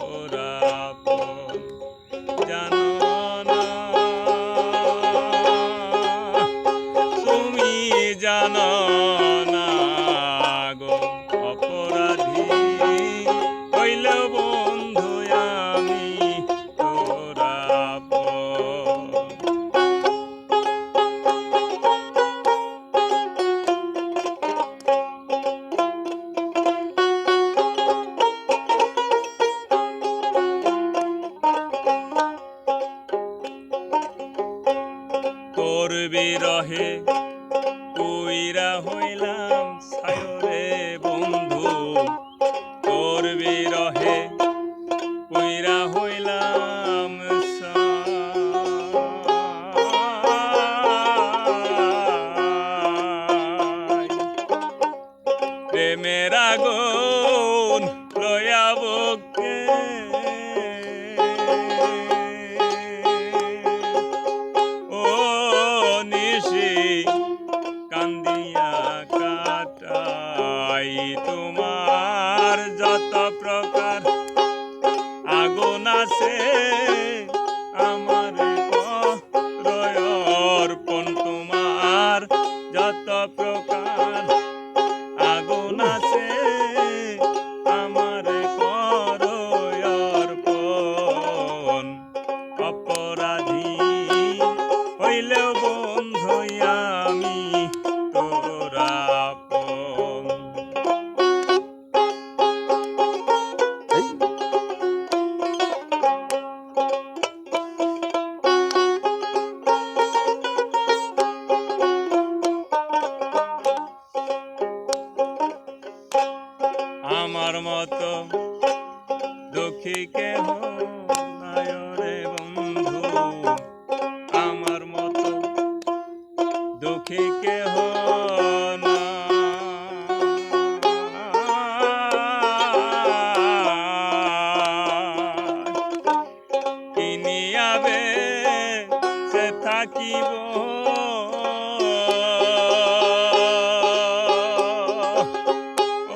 তোরা আপন জানো না, তুমি জানো না গো অপরাধী হইলেও বন্ধু আমি তোরা আপন। তোর বিরহে পুইরা হইলাম সায়রে বন্ধু, তোর বিরহে পুইরা হইলাম ছাই। প্রেমের আগুন লয়া বুকে ও নিশি কান্দিয়া কাটাই তোমার যত প্রকার আগুন আছে আমার অর্পণ, তোমার যত প্রকার আগুন আছে আমার অর্পণ। অপরাধী হইলেও বন্ধু আমি তোরা আপন। আমার মতো দুঃখী কেহ নাই রে বন্ধু, আমার মতো দুঃখী কেহ কিনিয়াবে সে থাকিব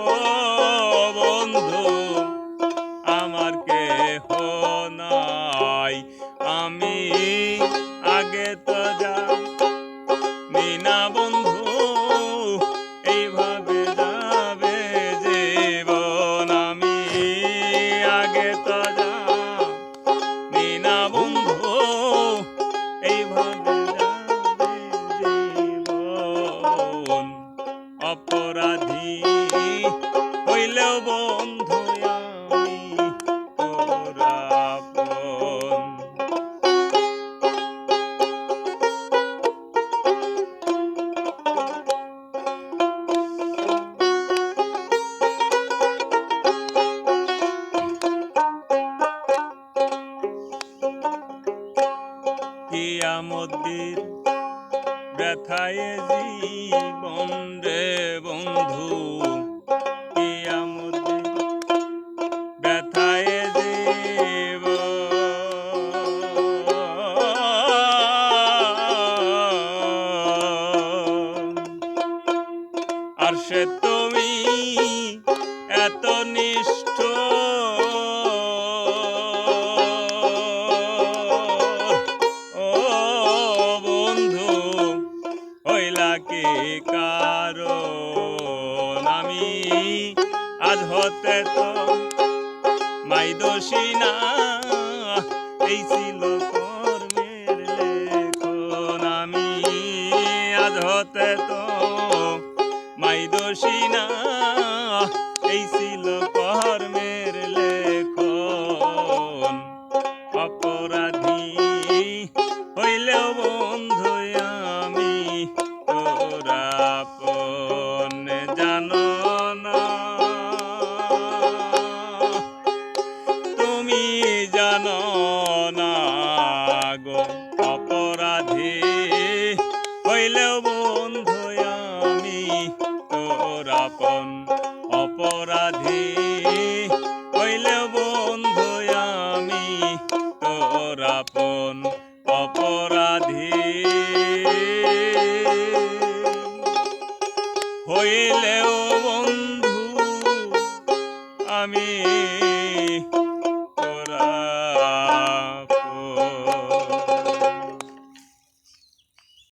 ও বন্ধু আমার কেহ নাই। আমি আগে তো জানি না বন্ধু এইভাবে যাবে জীবন, আমি আগে তো জানি না বন্ধু এইভাবে যাবে জীবন। অপরাধী হইলেও বন্ধু আমি তোরা আপন। কিয়ামতের ব্যথায় জীবন রে বন্ধু, কিয়ামতের ব্যথায় জীবন। আর সে তুমি এত নিষ্ঠুর ও বন্ধু হইলা কি কারণ, আমি আজ হতে তো মাই দোষী না, এই ছিল কর্মের লেখন। আমি আজ হতে তো মাই দোষী না, এই ছিল কর্মের লেখন। অপরাধী হইলেও বন্ধু আমি তোরা আপন জানো না, তুমি জানো না গো অপরাধী হইলেও বন্ধু আমি তোরা আপন। অপরাধী হইলেও বন্ধু আমি তোরা আপন। অপরাধী হইলেও বন্ধু আমি